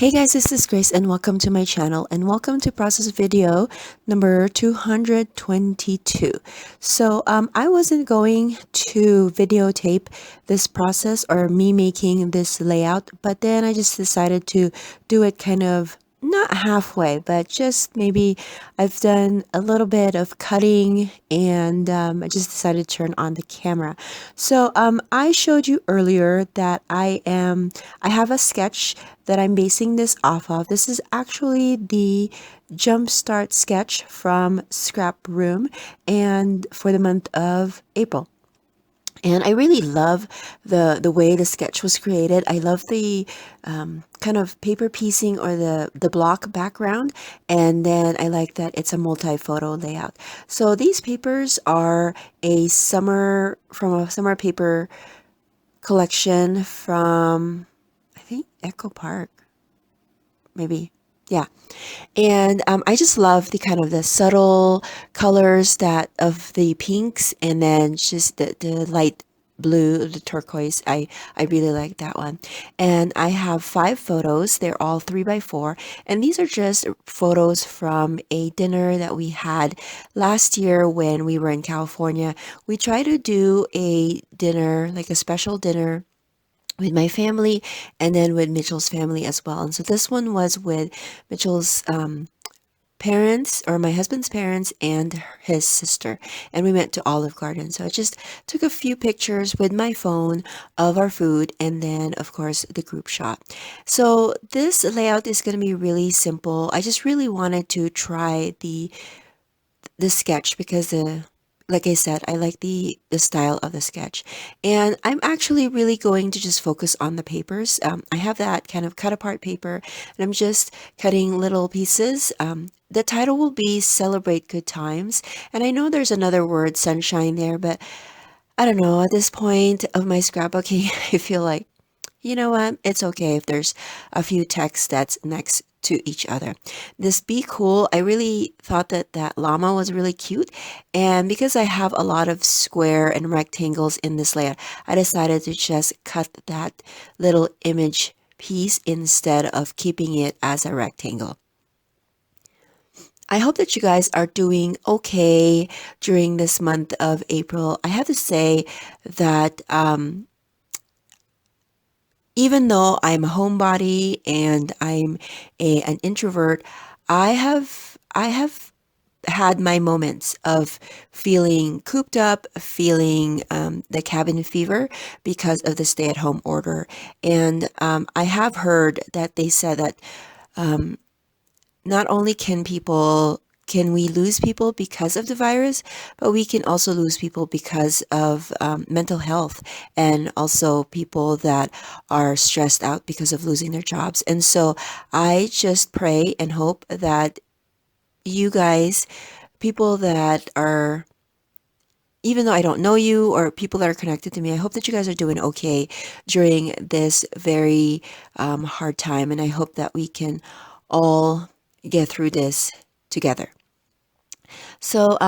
Hey guys, this is Grace and welcome to my channel and welcome to process video number 222. I wasn't going to videotape this process or me making this layout, but then I just decided to do it kind of not halfway, but just maybe I've done a little bit of cutting and I just decided to turn on the camera. I showed you earlier that I have a sketch that I'm basing this off of. This is actually the Jumpstart sketch from Scrap Room and for the month of April. And I really love the way the sketch was created. I love the kind of paper piecing or the block background. And then I like that it's a multi-photo layout. So these papers are from a summer paper collection from, I think, Echo Park, maybe. Yeah. And I just love the kind of the subtle colors that of the pinks and then just the light blue, the turquoise. I really like that one. And I have 5 photos. They're all 3x4. And these are just photos from a dinner that we had last year when we were in California. We try to do a dinner, like a special dinner with my family and then with Mitchell's family as well. And so this one was with Mitchell's parents, or my husband's parents, and his sister, and we went to Olive Garden. So I just took a few pictures with my phone of our food and then of course the group shot. So this layout is going to be really simple. I just really wanted to try the sketch because like I said, I like the style of the sketch. And I'm actually really going to just focus on the papers. I have that kind of cut apart paper and I'm just cutting little pieces. The title will be Celebrate Good Times. And I know there's another word, sunshine, there, but I don't know. At this point of my scrapbooking, I feel like, you know what? It's okay if there's a few texts that's next to each other. This Be Cool, I really thought that that llama was really cute. And because I have a lot of square and rectangles in this layout, I decided to just cut that little image piece instead of keeping it as a rectangle. I hope that you guys are doing okay during this month of April. I have to say that even though I'm a homebody and I'm an introvert, I have had my moments of feeling cooped up, feeling the cabin fever because of the stay-at-home order. And I have heard that they said that not only can we lose people because of the virus, but we can also lose people because of mental health and also people that are stressed out because of losing their jobs. And so I just pray and hope that you guys, people that are, even though I don't know you or people that are connected to me, I hope that you guys are doing okay during this very hard time. And I hope that we can all get through this together. So,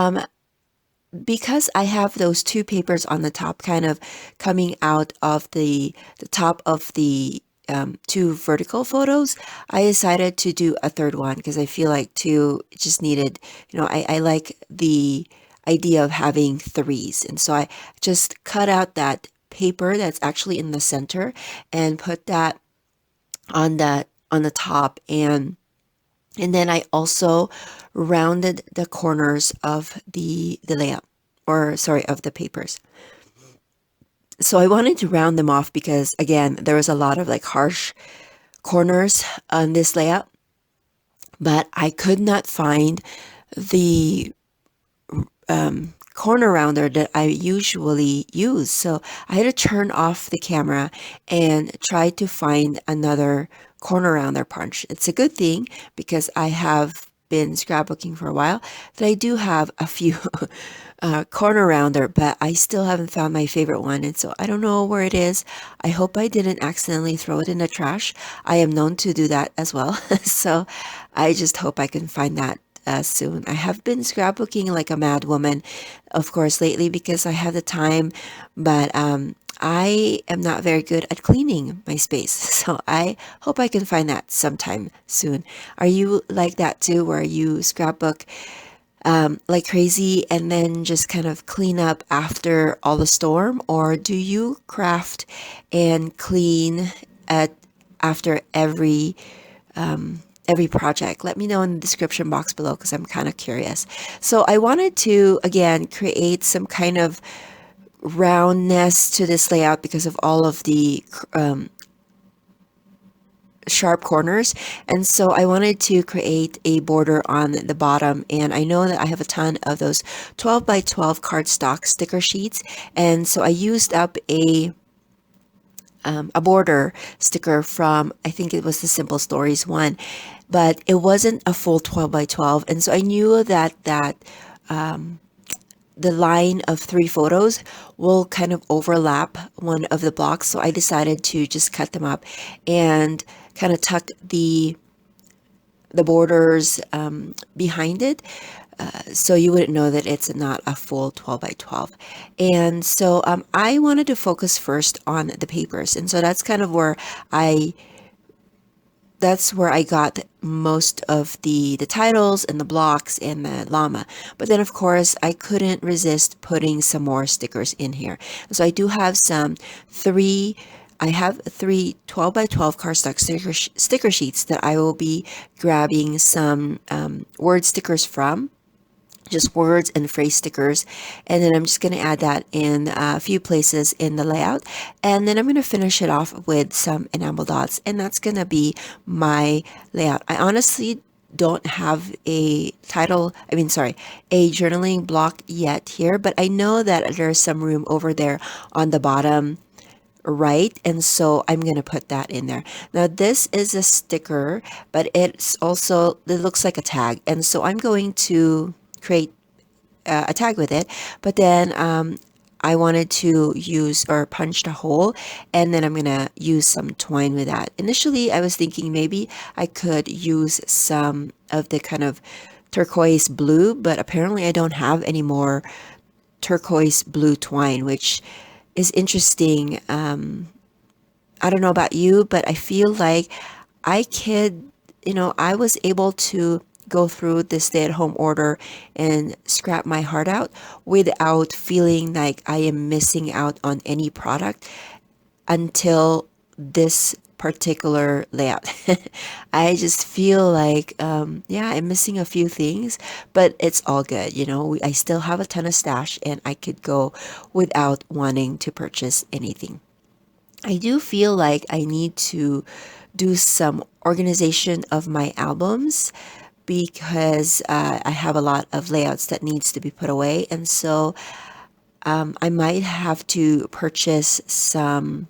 because I have those 2 papers on the top kind of coming out of the top of the 2 vertical photos, I decided to do a third one because I feel like 2 just needed, I like the idea of having 3s. And so I just cut out that paper that's actually in the center and put that on the top, and then I also rounded the corners of the layout, or sorry, of the papers. So I wanted to round them off because again, there was a lot of like harsh corners on this layout, but I could not find the corner rounder that I usually use. So I had to turn off the camera and try to find another corner rounder punch. It's a good thing because I have been scrapbooking for a while that I do have a few corner rounder, but I still haven't found my favorite one. And so I don't know where it is. I hope I didn't accidentally throw it in the trash. I am known to do that as well. So I just hope I can find that soon. I have been scrapbooking like a mad woman, of course, lately because I have the time, but I am not very good at cleaning my space, so I hope I can find that sometime soon. Are you like that too, where you scrapbook like crazy and then just kind of clean up after all the storm, or do you craft and clean at after every project? Let me know in the description box below because I'm kind of curious. So I wanted to again create some kind of roundness to this layout because of all of the sharp corners, and so I wanted to create a border on the bottom, and I know that I have a ton of those 12 by 12 cardstock sticker sheets, and so I used up a border sticker from, I think it was the Simple Stories one, but it wasn't a full 12 by 12, and so I knew that the line of 3 photos will kind of overlap one of the blocks. So I decided to just cut them up and kind of tuck the borders behind it. So you wouldn't know that it's not a full 12 by 12. And so I wanted to focus first on the papers. And so that's kind of where I got most of the titles and the blocks and the llama. But then of course I couldn't resist putting some more stickers in here. So I do have I have three 12 by 12 cardstock sticker sheets that I will be grabbing some word stickers from, just words and phrase stickers, and then I'm just going to add that in a few places in the layout, and then I'm going to finish it off with some enamel dots, and that's going to be my layout. I honestly don't have a a journaling block yet here, but I know that there's some room over there on the bottom right, and so I'm going to put that in there. Now this is a sticker, but it looks like a tag, and so I'm going to create a tag with it, but then I wanted to use or punch a hole, and then I'm gonna use some twine with that. Initially I was thinking maybe I could use some of the kind of turquoise blue, but apparently I don't have any more turquoise blue twine, which is interesting. I don't know about you, but I feel like I was able to go through this stay-at-home order and scrap my heart out without feeling like I am missing out on any product until this particular layout. I just feel like, yeah, I'm missing a few things, but it's all good. I still have a ton of stash and I could go without wanting to purchase anything. I do feel like I need to do some organization of my albums because I have a lot of layouts that needs to be put away, and so I might have to purchase some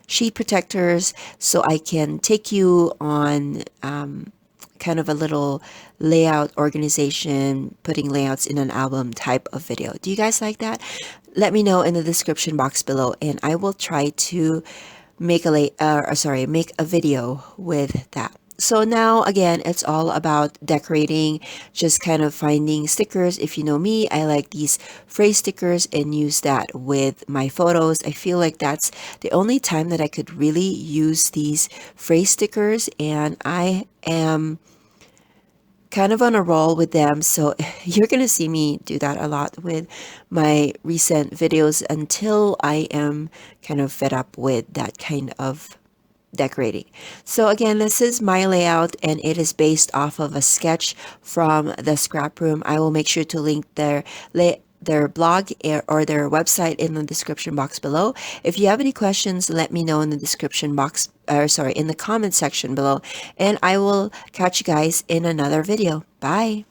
sheet protectors so I can take you on kind of a little layout organization, putting layouts in an album type of video. Do you guys like that? Let me know in the description box below, and I will try to make make a video with that. So now again, it's all about decorating, just kind of finding stickers. If you know me, I like these phrase stickers and use that with my photos. I feel like that's the only time that I could really use these phrase stickers, and I am kind of on a roll with them. So you're going to see me do that a lot with my recent videos until I am kind of fed up with that kind of decorating. So again, this is my layout and it is based off of a sketch from the scrap room. I will make sure to link their blog or their website in the description box below. If you have any questions, let me know in the description box, in the comment section below, and I will catch you guys in another video. Bye.